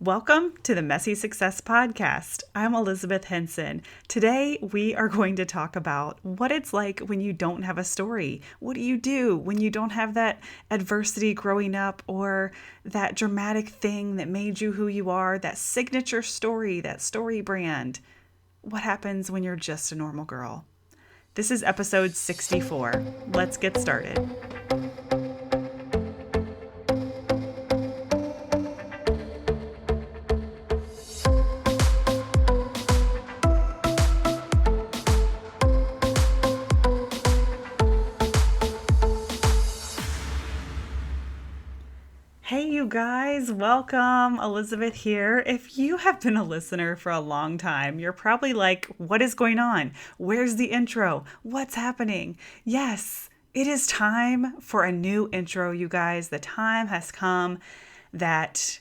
Welcome to the Messy Success Podcast. I'm Elizabeth Henson. Today, we are going to talk about what it's like when you don't have a story. What do you do when you don't have that adversity growing up or that dramatic thing that made you who you are, that signature story, that story brand? What happens when you're just a normal girl? This is episode 64. Let's get started. Hey, you guys, welcome. Elizabeth here. If you have been a listener for a long time, you're probably like, what is going on? Where's the intro? What's happening? Yes, it is time for a new intro, you guys. The time has come that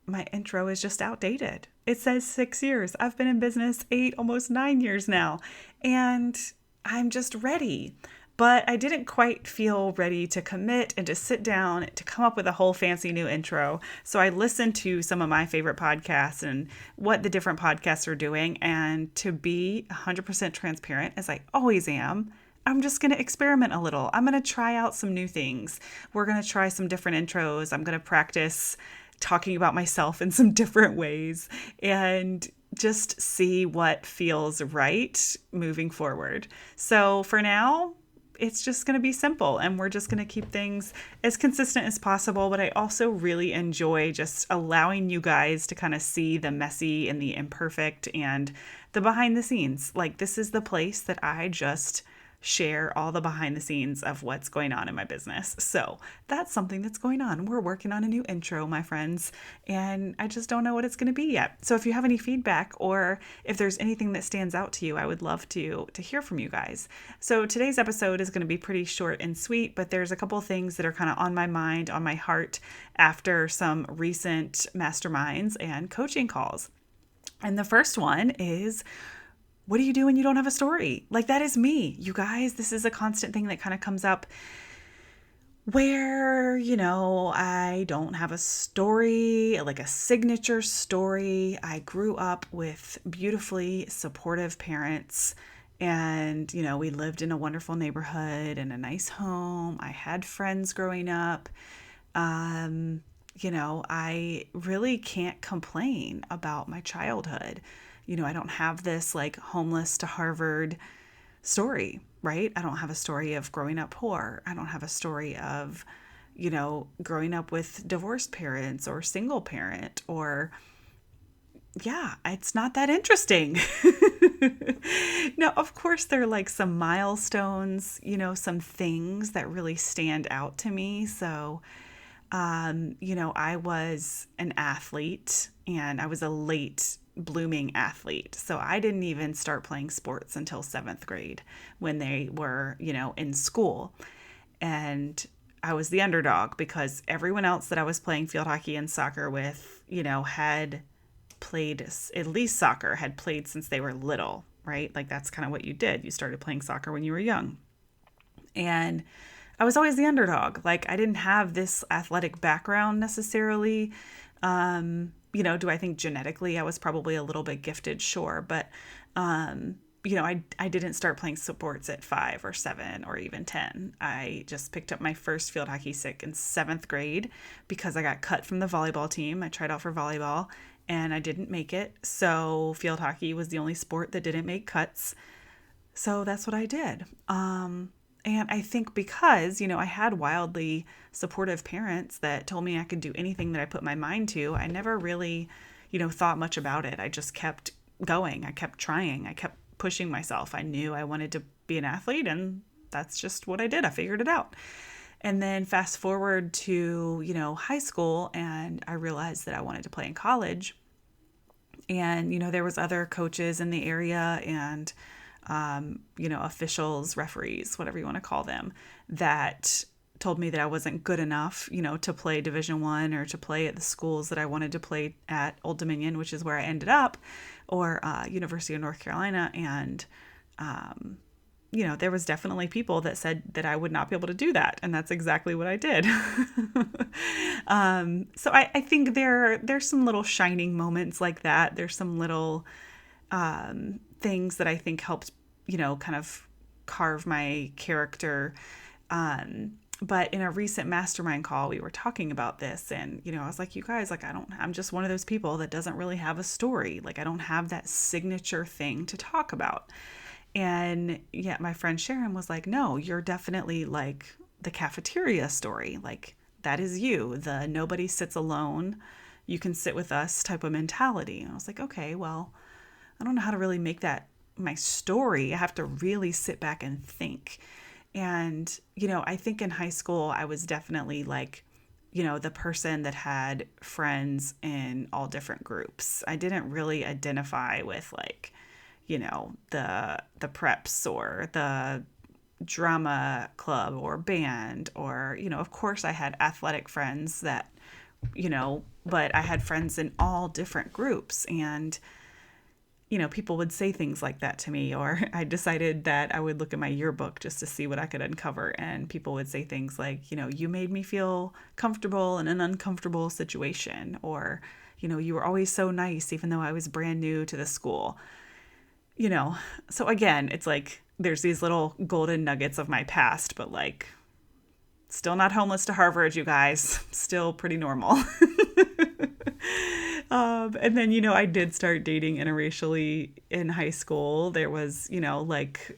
my intro is just outdated. It says 6 years. I've been in business 8, almost 9 years now, and I'm just ready. But I didn't quite feel ready to commit and to sit down to come up with a whole fancy new intro. So I listened to some of my favorite podcasts and what the different podcasts are doing. And to be 100% transparent, as I always am, I'm just going to experiment a little. I'm going to try out some new things. We're going to try some different intros. I'm going to practice talking about myself in some different ways and just see what feels right moving forward. So for now, it's just going to be simple and we're just going to keep things as consistent as possible. But I also really enjoy just allowing you guys to kind of see the messy and the imperfect and the behind the scenes. Like, this is the place that I just share all the behind the scenes of what's going on in my business. So that's something that's going on. We're working on a new intro, my friends, and I just don't know what it's going to be yet. So if you have any feedback or if there's anything that stands out to you, I would love to hear from you guys. So today's episode is going to be pretty short and sweet, but there's a couple things that are kind of on my mind, on my heart after some recent masterminds and coaching calls. And the first one is, what do you do when you don't have a story? Like, that is me, you guys. This is a constant thing that kind of comes up where, I don't have a story, like a signature story. I grew up with beautifully supportive parents and, we lived in a wonderful neighborhood and a nice home. I had friends growing up. I really can't complain about my childhood. I don't have this like homeless to Harvard story, right? I don't have a story of growing up poor. I don't have a story of, growing up with divorced parents or single parent or, yeah, it's not that interesting. Now, of course, there are like some milestones, some things that really stand out to me. So, I was an athlete and I was a late blooming athlete. So I didn't even start playing sports until 7th grade when they were, in school. And I was the underdog because everyone else that I was playing field hockey and soccer with, had played, at least soccer, had played since they were little, right? Like, that's kind of what you did. You started playing soccer when you were young. And I was always the underdog. Like, I didn't have this athletic background necessarily. Do I think genetically I was probably a little bit gifted? Sure. But, I didn't start playing sports at 5 or 7 or even 10. I just picked up my first field hockey stick in 7th grade because I got cut from the volleyball team. I tried out for volleyball and I didn't make it. So field hockey was the only sport that didn't make cuts. So that's what I did. And I think because, I had wildly supportive parents that told me I could do anything that I put my mind to, I never really, thought much about it. I just kept going. I kept trying. I kept pushing myself. I knew I wanted to be an athlete, and that's just what I did. I figured it out. And then fast forward to, high school, and I realized that I wanted to play in college. And, there was other coaches in the area and officials, referees, whatever you want to call them, that told me that I wasn't good enough, to play Division I or to play at the schools that I wanted to play at, Old Dominion, which is where I ended up, or University of North Carolina. And there was definitely people that said that I would not be able to do that. And that's exactly what I did. So I think there's some little shining moments like that. There's some little things that I think helped, kind of carve my character. But in a recent mastermind call, we were talking about this, and, I was like, you guys, like, I'm just one of those people that doesn't really have a story. Like, I don't have that signature thing to talk about. And yet my friend Sharon was like, no, you're definitely like the cafeteria story. Like, that is you, the nobody sits alone, you can sit with us type of mentality. And I was like, okay, well, I don't know how to really make that my story. I have to really sit back and think. And, I think in high school, I was definitely like, the person that had friends in all different groups. I didn't really identify with like, the preps or the drama club or band, or, of course I had athletic friends that, but I had friends in all different groups. And, people would say things like that to me, or I decided that I would look at my yearbook just to see what I could uncover. And people would say things like, you made me feel comfortable in an uncomfortable situation, or, you were always so nice, even though I was brand new to the school. So again, it's like there's these little golden nuggets of my past, but like still not homeless to Harvard, you guys. Still pretty normal. And then, I did start dating interracially in high school. There was, like,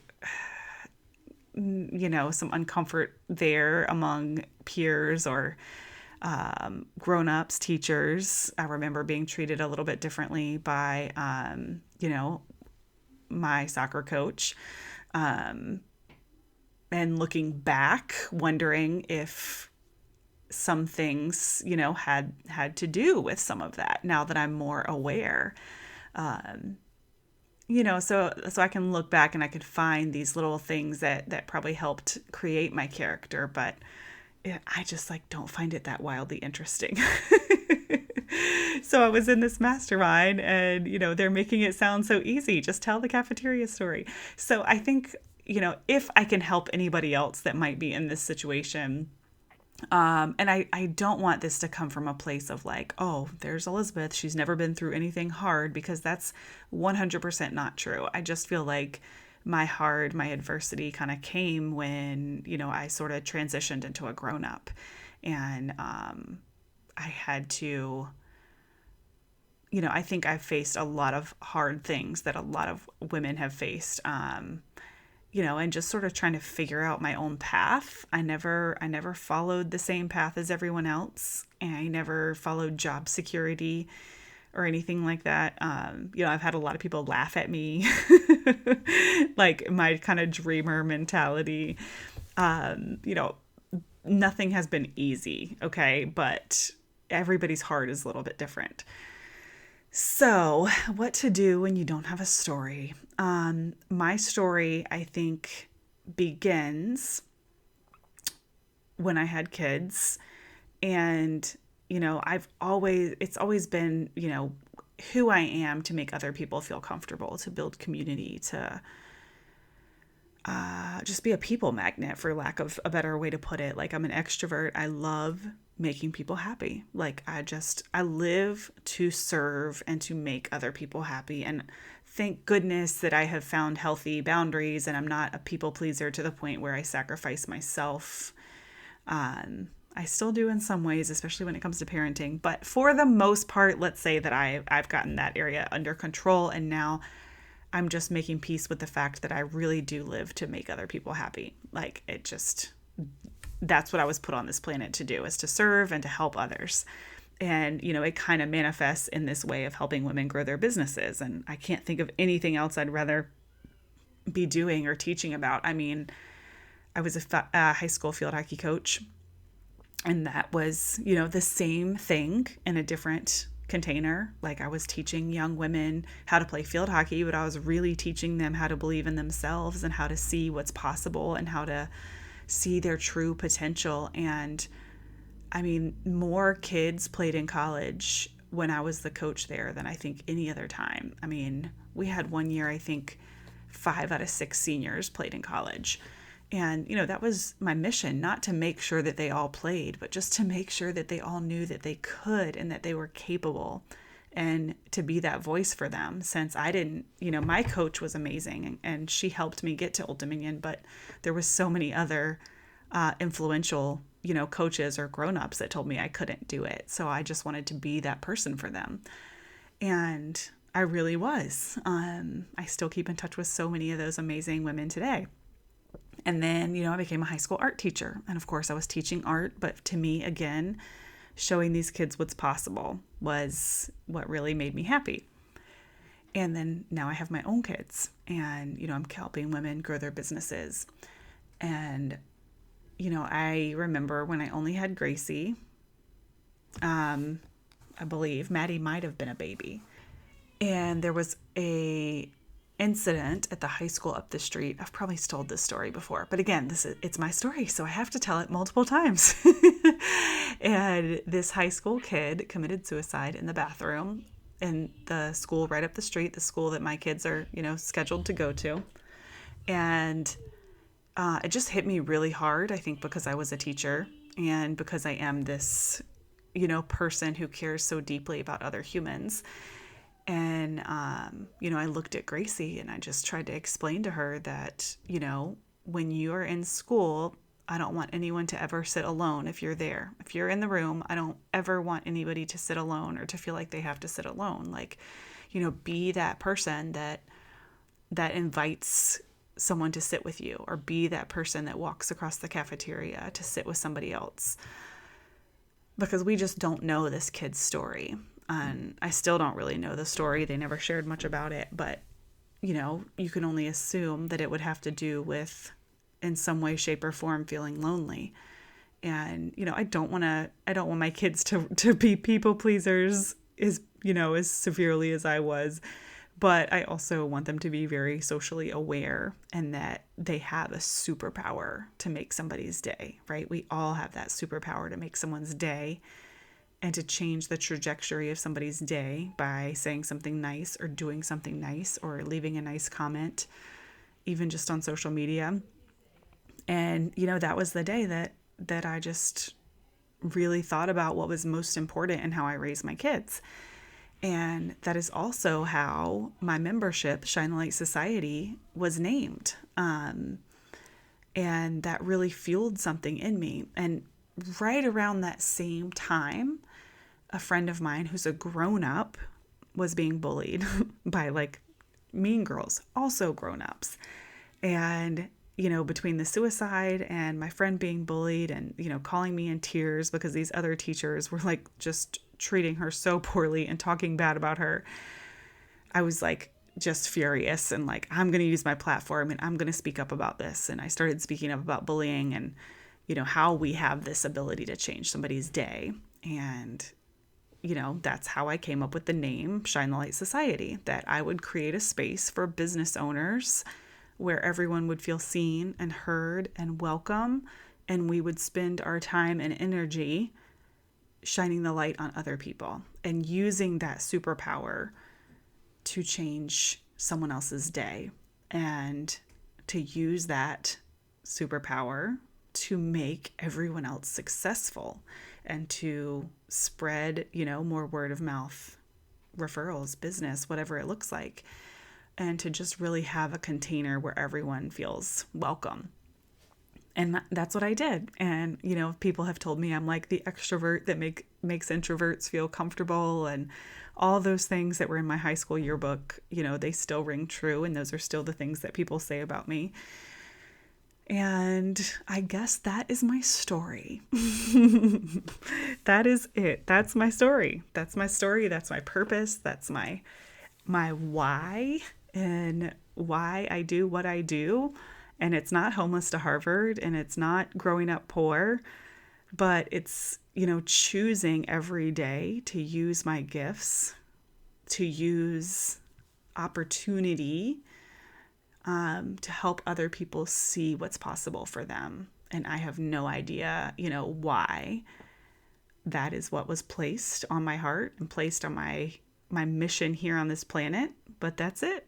some uncomfort there among peers or grown-ups, teachers. I remember being treated a little bit differently by, my soccer coach, and looking back, wondering if some things, had to do with some of that now that I'm more aware. So I can look back and I could find these little things that probably helped create my character, but I just like don't find it that wildly interesting. So I was in this mastermind and, they're making it sound so easy. Just tell the cafeteria story. So I think, if I can help anybody else that might be in this situation, and I don't want this to come from a place of like, oh, there's Elizabeth, she's never been through anything hard, because that's 100% not true. I just feel like my adversity kind of came when, I sort of transitioned into a grown up, and I had to, I think I've faced a lot of hard things that a lot of women have faced, and just sort of trying to figure out my own path. I never followed the same path as everyone else. And I never followed job security or anything like that. I've had a lot of people laugh at me, like my kind of dreamer mentality. Nothing has been easy, okay? But everybody's heart is a little bit different. So, what to do when you don't have a story? My story, I think, begins when I had kids. And, it's always been, who I am to make other people feel comfortable, to build community, to just be a people magnet, for lack of a better way to put it. Like, I'm an extrovert. I love making people happy. Like, I live to serve and to make other people happy. And thank goodness that I have found healthy boundaries and I'm not a people pleaser to the point where I sacrifice myself. I still do in some ways, especially when it comes to parenting. But for the most part, let's say that I've gotten that area under control, and now I'm just making peace with the fact that I really do live to make other people happy. Like, that's what I was put on this planet to do, is to serve and to help others. And, it kind of manifests in this way of helping women grow their businesses. And I can't think of anything else I'd rather be doing or teaching about. I mean, I was a high school field hockey coach, and that was, the same thing in a different container. Like, I was teaching young women how to play field hockey, but I was really teaching them how to believe in themselves and how to see what's possible and how to see their true potential. And I mean, more kids played in college when I was the coach there than I think any other time. I mean, we had one year, I think 5 out of 6 seniors played in college. And, that was my mission, not to make sure that they all played, but just to make sure that they all knew that they could and that they were capable, and to be that voice for them. Since I didn't, my coach was amazing, and she helped me get to Old Dominion, but there was so many other influential, coaches or grown-ups that told me I couldn't do it. So I just wanted to be that person for them. And I really was. I still keep in touch with so many of those amazing women today. And then, I became a high school art teacher. And of course, I was teaching art. But to me, again, showing these kids what's possible was what really made me happy. And then now I have my own kids. And, I'm helping women grow their businesses. And, I remember when I only had Gracie, I believe Maddie might have been a baby. And there was a incident at the high school up the street. I've probably told this story before, but again, it's my story, so I have to tell it multiple times. And this high school kid committed suicide in the bathroom in the school right up the street, the school that my kids are, scheduled to go to. And it just hit me really hard, I think, because I was a teacher and because I am this, person who cares so deeply about other humans. And, I looked at Gracie and I just tried to explain to her that, when you're in school, I don't want anyone to ever sit alone if you're there. If you're in the room, I don't ever want anybody to sit alone or to feel like they have to sit alone. Like, be that person that invites someone to sit with you, or be that person that walks across the cafeteria to sit with somebody else. Because we just don't know this kid's story. And I still don't really know the story. They never shared much about it, but, you can only assume that it would have to do with, in some way, shape, or form, feeling lonely. And, I don't want my kids to be people pleasers as severely as I was, but I also want them to be very socially aware and that they have a superpower to make somebody's day, right? We all have that superpower to make someone's day and to change the trajectory of somebody's day by saying something nice or doing something nice or leaving a nice comment, even just on social media. And, that was the day that I just really thought about what was most important and how I raised my kids. And that is also how my membership, Shine the Light Society, was named. And that really fueled something in me. And right around that same time, a friend of mine who's a grown-up was being bullied by mean girls, also grown-ups. And, between the suicide and my friend being bullied and, calling me in tears because these other teachers were just treating her so poorly and talking bad about her, I was just furious and I'm going to use my platform and I'm going to speak up about this. And I started speaking up about bullying and, how we have this ability to change somebody's day. And, that's how I came up with the name Shine the Light Society, that I would create a space for business owners where everyone would feel seen and heard and welcome. And we would spend our time and energy shining the light on other people and using that superpower to change someone else's day, and to use that superpower to make everyone else successful and to spread, more word of mouth referrals, business, whatever it looks like, and to just really have a container where everyone feels welcome. And that's what I did. And, people have told me I'm like the extrovert that makes introverts feel comfortable, and all those things that were in my high school yearbook, they still ring true. And those are still the things that people say about me. And I guess that is my story. That is it. That's my story. That's my story. That's my purpose. That's my why, and why I do what I do. And it's not homeless to Harvard, and it's not growing up poor, but it's, choosing every day to use my gifts, to use opportunity, to help other people see what's possible for them. And I have no idea, why that is what was placed on my heart and placed on my mission here on this planet, but that's it.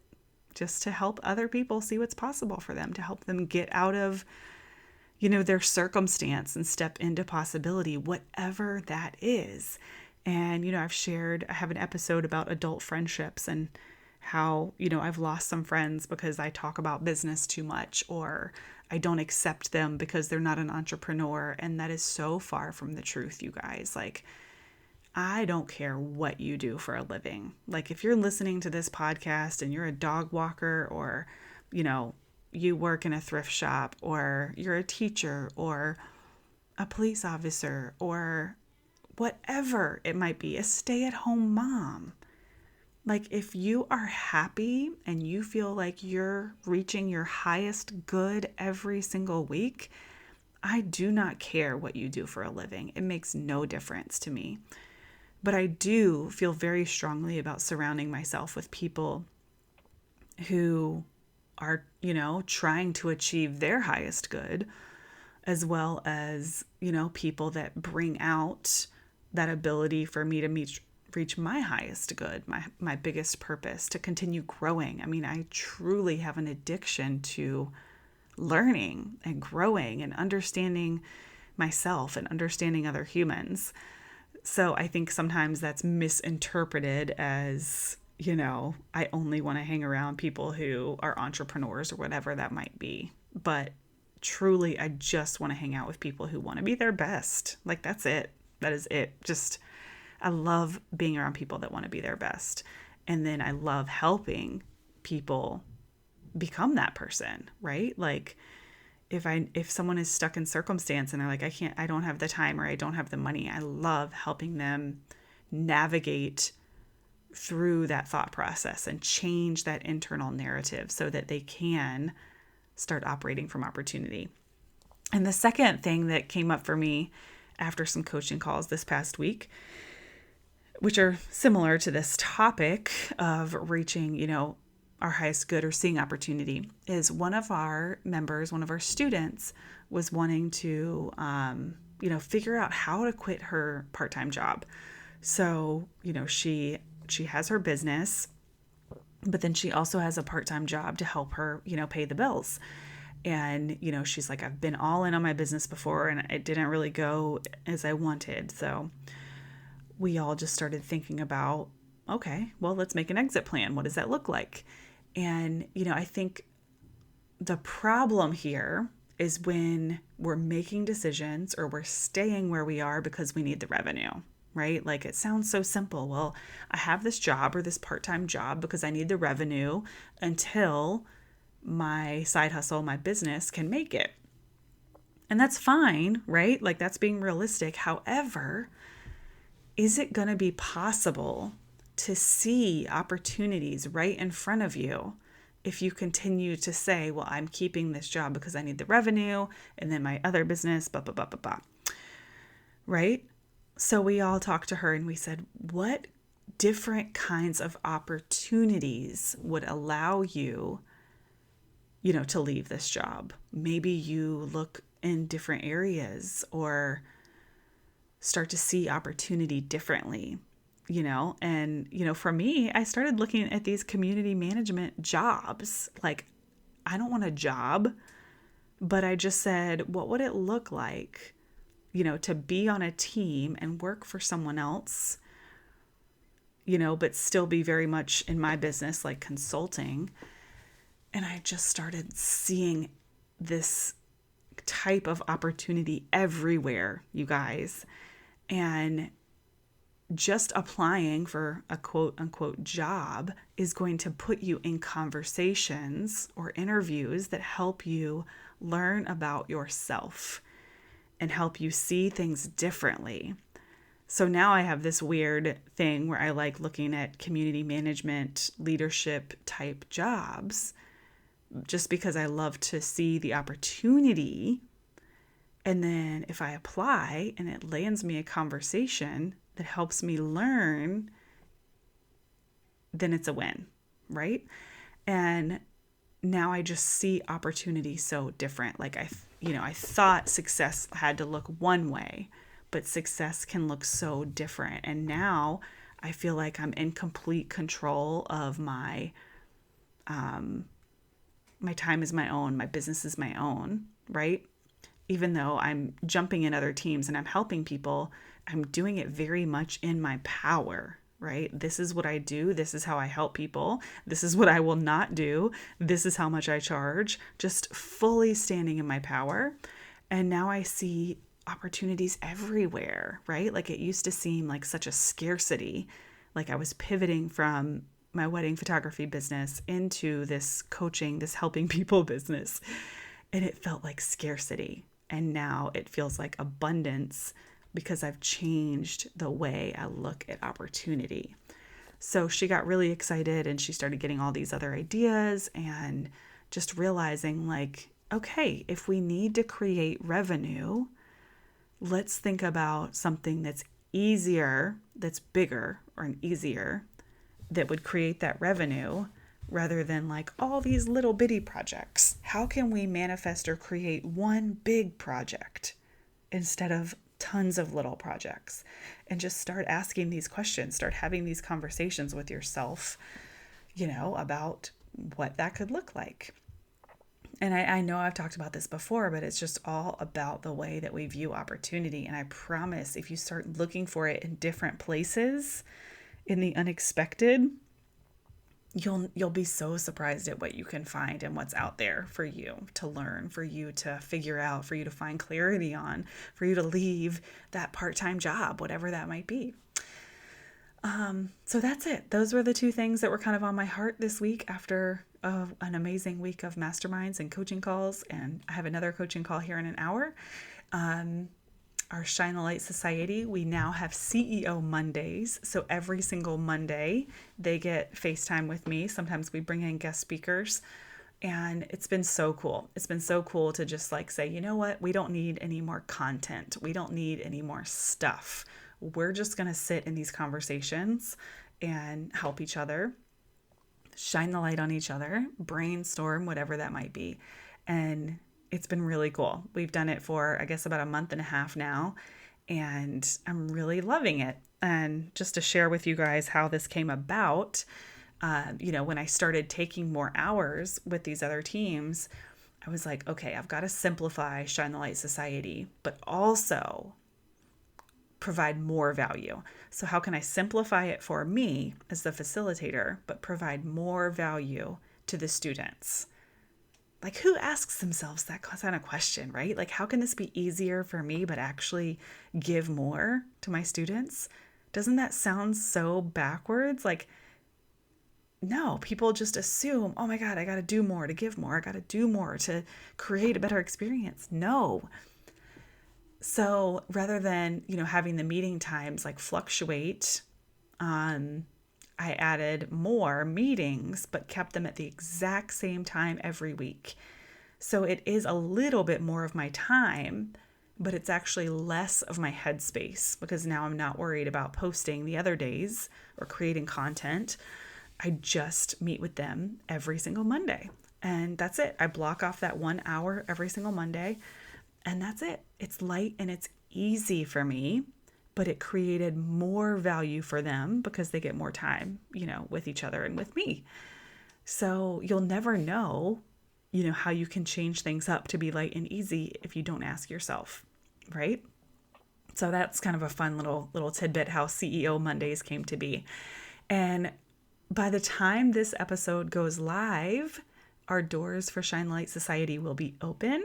just to help other people see what's possible for them, to help them get out of, you know, their circumstance and step into possibility, whatever that is. And, you know, I have an episode about adult friendships and how, you know, I've lost some friends because I talk about business too much, or I don't accept them because they're not an entrepreneur. And that is so far from the truth, you guys. Like, I don't care what you do for a living. Like, if you're listening to this podcast and you're a dog walker, or, you know, you work in a thrift shop, or you're a teacher or a police officer, or whatever it might be, a stay-at-home mom. Like, if you are happy and you feel like you're reaching your highest good every single week, I do not care what you do for a living. It makes no difference to me. But I do feel very strongly about surrounding myself with people who are, you know, trying to achieve their highest good, as well as, you know, people that bring out that ability for me to reach my highest good, my biggest purpose, to continue growing. I mean, I truly have an addiction to learning and growing and understanding myself and understanding other humans. So I think sometimes that's misinterpreted as, you know, I only want to hang around people who are entrepreneurs or whatever that might be. But truly, I just want to hang out with people who want to be their best. Like, that's it. That is it. Just, I love being around people that want to be their best. And then I love helping people become that person, right? Like, if someone is stuck in circumstance and they're like, I don't have the time or I don't have the money, I love helping them navigate through that thought process and change that internal narrative so that they can start operating from opportunity. And the second thing that came up for me after some coaching calls this past week, which are similar to this topic of reaching, you know, our highest good or seeing opportunity, is one of our members, one of our students, was wanting to, you know, figure out how to quit her part-time job. So, you know, she has her business, but then she also has a part-time job to help her, you know, pay the bills. And, you know, she's like, I've been all in on my business before and it didn't really go as I wanted. So we all just started thinking about, okay, well, let's make an exit plan. What does that look like? And, you know, I think the problem here is when we're making decisions or we're staying where we are because we need the revenue, right? Like, it sounds so simple. Well, I have this job or this part-time job because I need the revenue until my side hustle, my business can make it. And that's fine, right? Like, that's being realistic. However, is it going to be possible to see opportunities right in front of you if you continue to say, well, I'm keeping this job because I need the revenue and then my other business, blah, blah, blah, blah, blah, right? So we all talked to her and we said, what different kinds of opportunities would allow you, you know, to leave this job? Maybe you look in different areas or start to see opportunity differently, you know? And, you know, for me, I started looking at these community management jobs. Like, I don't want a job, but I just said, what would it look like, you know, to be on a team and work for someone else, you know, but still be very much in my business, like consulting. And I just started seeing this type of opportunity everywhere, you guys. And just applying for a quote unquote job is going to put you in conversations or interviews that help you learn about yourself and help you see things differently. So now I have this weird thing where I like looking at community management, leadership type jobs, just because I love to see the opportunity. And then if I apply and it lands me a conversation that helps me learn, then it's a win, right? And now I just see opportunity so different. Like, I thought success had to look one way, but success can look so different. And now I feel like I'm in complete control of my My time is my own. My business is my own, right? Even though I'm jumping in other teams and I'm helping people, I'm doing it very much in my power, right? This is what I do. This is how I help people. This is what I will not do. This is how much I charge. Just fully standing in my power. And now I see opportunities everywhere, right? Like it used to seem like such a scarcity. Like I was pivoting from my wedding photography business into this coaching, this helping people business. And it felt like scarcity. And now it feels like abundance because I've changed the way I look at opportunity. So she got really excited and she started getting all these other ideas and just realizing like, okay, if we need to create revenue, let's think about something that's easier, that's bigger or an easier that would create that revenue rather than like all these little bitty projects. How can we manifest or create one big project instead of tons of little projects? And just start asking these questions, start having these conversations with yourself, about what that could look like. And I know I've talked about this before, but it's just all about the way that we view opportunity. And I promise if you start looking for it in different places, in the unexpected, you'll be so surprised at what you can find and what's out there for you to learn, for you to figure out, for you to find clarity on, for you to leave that part-time job, whatever that might be. So that's it. Those were the two things that were kind of on my heart this week after an amazing week of masterminds and coaching calls. And I have another coaching call here in an hour. Our Shine the Light Society, we now have CEO Mondays. So every single Monday, they get FaceTime with me. Sometimes we bring in guest speakers. And it's been so cool. It's been so cool to just like say, you know what? We don't need any more content. We don't need any more stuff. We're just going to sit in these conversations and help each other, shine the light on each other, brainstorm, whatever that might be. And it's been really cool. We've done it for, I guess, about a month and a half now, and I'm really loving it. And just to share with you guys how this came about, when I started taking more hours with these other teams, I was like, okay, I've got to simplify Shine the Light Society, but also provide more value. So how can I simplify it for me as the facilitator, but provide more value to the students? Like, who asks themselves that kind of question, right? Like, how can this be easier for me, but actually give more to my students? Doesn't that sound so backwards? Like, no, people just assume, oh my God, I got to do more to give more. I got to do more to create a better experience. No. So rather than, having the meeting times like fluctuate, I added more meetings, but kept them at the exact same time every week. So it is a little bit more of my time, but it's actually less of my headspace because now I'm not worried about posting the other days or creating content. I just meet with them every single Monday. And that's it. I block off that 1 hour every single Monday. And that's it. It's light and it's easy for me, but it created more value for them because they get more time, with each other and with me. So you'll never know, how you can change things up to be light and easy if you don't ask yourself, right? So that's kind of a fun little tidbit how CEO Mondays came to be. And by the time this episode goes live, our doors for Shine Light Society will be open.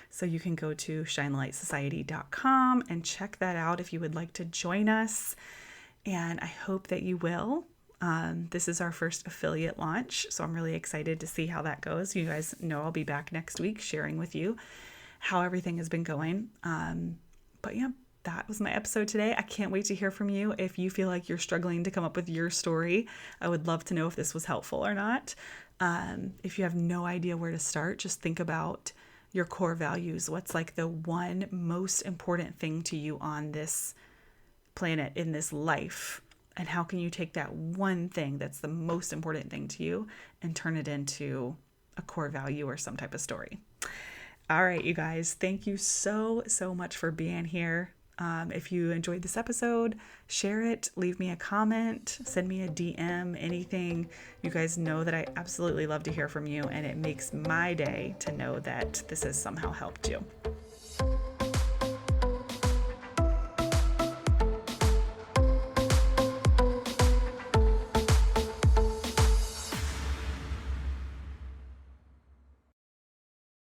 So you can go to shinelightsociety.com and check that out if you would like to join us. And I hope that you will. This is our first affiliate launch, so I'm really excited to see how that goes. You guys know I'll be back next week sharing with you how everything has been going. But yeah, that was my episode today. I can't wait to hear from you. If you feel like you're struggling to come up with your story, I would love to know if this was helpful or not. If you have no idea where to start, just think about your core values. What's like the one most important thing to you on this planet, in this life? And how can you take that one thing that's the most important thing to you and turn it into a core value or some type of story? All right, you guys, thank you so much for being here. If you enjoyed this episode, share it, leave me a comment, send me a DM, anything. You guys know that I absolutely love to hear from you, and it makes my day to know that this has somehow helped you.